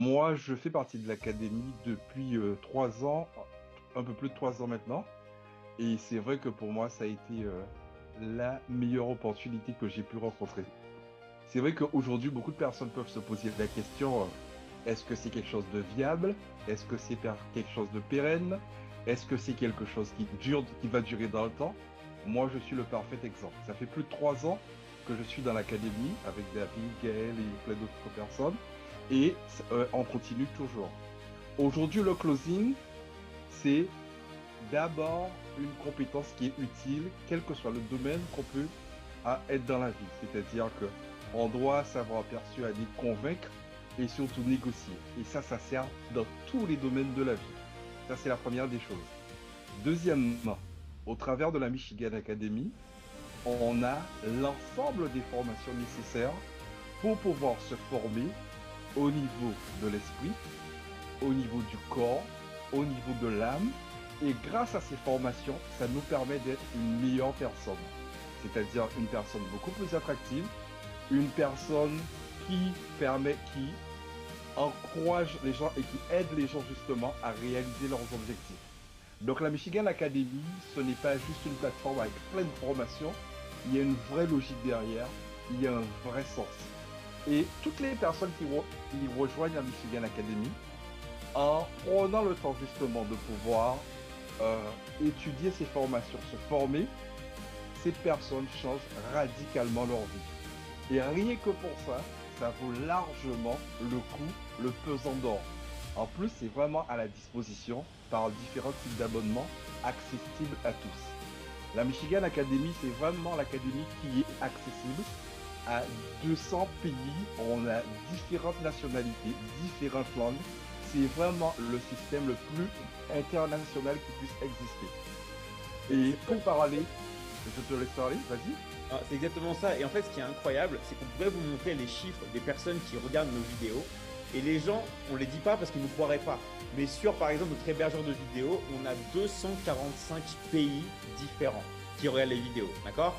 Moi, je fais partie de l'académie depuis 3 ans, un peu plus de 3 ans maintenant. Et c'est vrai que pour moi, ça a été la meilleure opportunité que j'ai pu rencontrer. C'est vrai qu'aujourd'hui, beaucoup de personnes peuvent se poser la question, est-ce que c'est quelque chose de viable? Est-ce que c'est quelque chose de pérenne? Est-ce que c'est quelque chose qui dure, qui va durer dans le temps? Moi, je suis le parfait exemple. Ça fait plus de 3 ans que je suis dans l'académie avec David, Gaël et plein d'autres personnes. Et on continue toujours. Aujourd'hui, le closing, c'est d'abord une compétence qui est utile, quel que soit le domaine qu'on peut être dans la vie. C'est-à-dire que on doit savoir persuader, convaincre et surtout négocier. Et ça sert dans tous les domaines de la vie. Ça, c'est la première des choses. Deuxièmement, au travers de la Michigan Academy, on a l'ensemble des formations nécessaires pour pouvoir se former au niveau de l'esprit, au niveau du corps, au niveau de l'âme. Et grâce à ces formations, ça nous permet d'être une meilleure personne. C'est-à-dire une personne beaucoup plus attractive, une personne qui encourage les gens et qui aide les gens justement à réaliser leurs objectifs. Donc la Michigan Academy, ce n'est pas juste une plateforme avec plein de formations, il y a une vraie logique derrière, il y a un vrai sens. Et toutes les personnes qui rejoignent la Michigan Academy, en prenant le temps justement de pouvoir étudier ces formations, se former, ces personnes changent radicalement leur vie. Et rien que pour ça, ça vaut largement le coup, le pesant d'or. En plus, c'est vraiment à la disposition par différents types d'abonnements accessibles à tous. La Michigan Academy, c'est vraiment l'académie qui est accessible à 200 pays. On a différentes nationalités, différentes langues. C'est vraiment le système le plus international qui puisse exister. Et C'est quoi? pour parler, je te laisse parler, vas-y. Ah, c'est exactement ça. Et en fait, ce qui est incroyable, c'est qu'on pourrait vous montrer les chiffres des personnes qui regardent nos vidéos. Et les gens, on les dit pas parce qu'ils ne nous croiraient pas. Mais sur, par exemple, notre hébergeur de vidéos, on a 245 pays différents qui regardent les vidéos. D'accord?